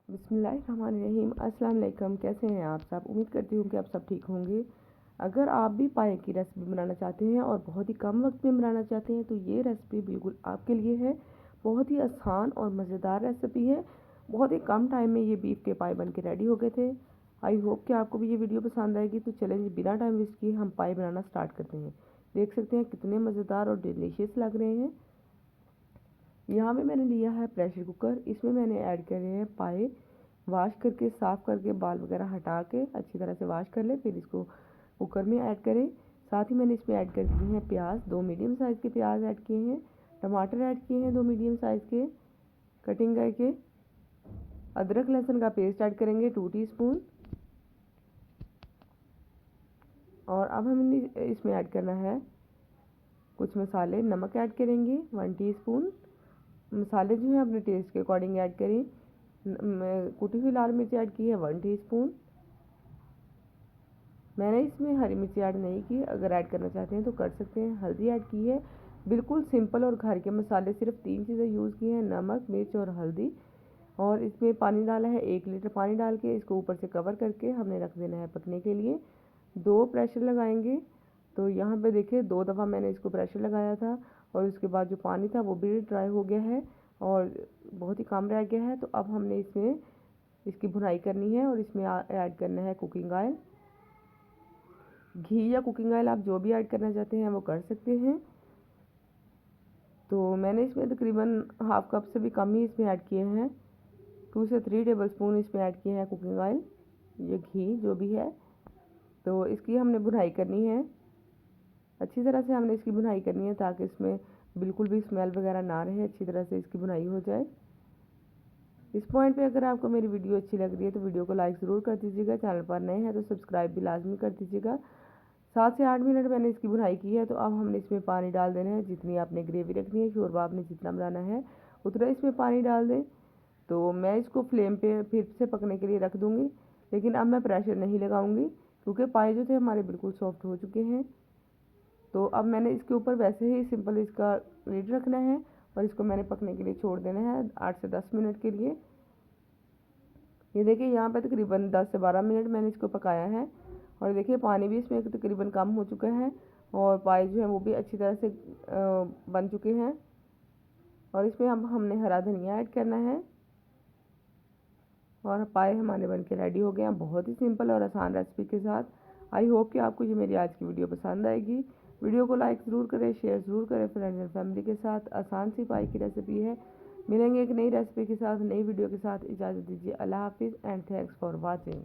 बिस्मिल्लाहिर्रहमानिर्रहीम। अस्सलाम वालेकुम। कैसे हैं आप सब? उम्मीद करती हूँ कि आप सब ठीक होंगे। अगर आप भी पाए की रेसिपी बनाना चाहते हैं और बहुत ही कम वक्त में बनाना चाहते हैं तो ये रेसिपी बिल्कुल आपके लिए है। बहुत ही आसान और मज़ेदार रेसिपी है। बहुत ही कम टाइम में ये बीफ के पाए बन के रेडी हो गए थे। आई होप कि आपको भी ये वीडियो पसंद आएगी। तो चलें जी, बिना टाइम वेस्ट किए हम पाए बनाना स्टार्ट करते हैं। देख सकते हैं कितने मज़ेदार और डिलीशियस लग रहे हैं। यहाँ पे मैंने लिया है प्रेशर कुकर। इसमें मैंने ऐड करे हैं पाए। वॉश करके साफ़ करके बाल वगैरह हटा के अच्छी तरह से वॉश कर ले, फिर इसको कुकर में ऐड करें। साथ ही मैंने इसमें ऐड कर दिए हैं प्याज। 2 मीडियम साइज़ के प्याज ऐड किए हैं। टमाटर ऐड किए हैं 2 मीडियम साइज़ के कटिंग करके। अदरक लहसुन का पेस्ट ऐड करेंगे 2 टीस्पून। और अब हमने इसमें ऐड करना है कुछ मसाले। नमक ऐड करेंगे 1 टीस्पून। मसाले जो हैं अपने टेस्ट के अकॉर्डिंग ऐड करें। कुटी हुई लाल मिर्च ऐड की है 1 टीस्पून। मैंने इसमें हरी मिर्ची ऐड नहीं की, अगर ऐड करना चाहते हैं तो कर सकते हैं। हल्दी ऐड की है। बिल्कुल सिंपल और घर के मसाले, सिर्फ 3 चीज़ें यूज़ की हैं, नमक, मिर्च और हल्दी। और इसमें पानी डाला है 1 लीटर पानी डाल के इसको ऊपर से कवर करके हमने रख देना है पकने के लिए। 2 प्रेशर लगाएंगे। तो यहाँ पे देखिए 2 दफ़ा मैंने इसको प्रेशर लगाया था और उसके बाद जो पानी था वो भी ड्राई हो गया है और बहुत ही कम रह गया है। तो अब हमने इसमें इसकी भुनाई करनी है और इसमें ऐड करना है कुकिंग ऑयल। घी या कुकिंग ऑयल आप जो भी ऐड करना चाहते हैं वो कर सकते हैं। तो मैंने इसमें तकरीबन हाफ कप से भी कम ही इसमें ऐड किए हैं। 2 से 3 टेबल स्पून इसमें ऐड किए हैं कुकिंग ऑयल, ये घी जो भी है। तो इसकी हमने भुनाई करनी है, अच्छी तरह से हमने इसकी भुनाई करनी है ताकि इसमें बिल्कुल भी स्मेल वगैरह ना रहे, अच्छी तरह से इसकी भुनाई हो जाए। इस पॉइंट पे अगर आपको मेरी वीडियो अच्छी लग रही है तो वीडियो को लाइक ज़रूर कर दीजिएगा। चैनल पर नए हैं तो सब्सक्राइब भी लाजमी कर दीजिएगा। 7 से 8 मिनट मैंने इसकी भुनाई की है। तो अब हमने इसमें पानी डाल देना है। जितनी आपने ग्रेवी रखनी है, शोरबा आपने जितना बनाना है उतना इसमें पानी डाल दें। तो मैं इसको फ्लेम पे फिर से पकने के लिए रख दूँगी, लेकिन अब मैं प्रेशर नहीं लगाऊंगी क्योंकि पाए जो थे हमारे बिल्कुल सॉफ्ट हो चुके हैं। तो अब मैंने इसके ऊपर वैसे ही सिंपल इसका लिड रखना है और इसको मैंने पकने के लिए छोड़ देना है 8 से 10 मिनट के लिए। ये देखिए यहाँ पे तकरीबन 10 से 12 मिनट मैंने इसको पकाया है और देखिए पानी भी इसमें तकरीबन कम हो चुका है और पाए जो है वो भी अच्छी तरह से बन चुके हैं। और इसमें अब हमने हरा धनिया ऐड करना है और पाए हमारे बन के रेडी हो गए हैं बहुत ही सिंपल और आसान रेसिपी के साथ। आई होप कि आपको ये मेरी आज की वीडियो पसंद आएगी। वीडियो को लाइक ज़रूर करें, शेयर ज़रूर करें फ्रेंड्स एंड फैमिली के साथ। आसान सी पाए की रेसिपी है। मिलेंगे एक नई रेसिपी के साथ, नई वीडियो के साथ। इजाज़त दीजिए। अल्लाह हाफिज़ एंड थैंक्स फॉर वॉचिंग।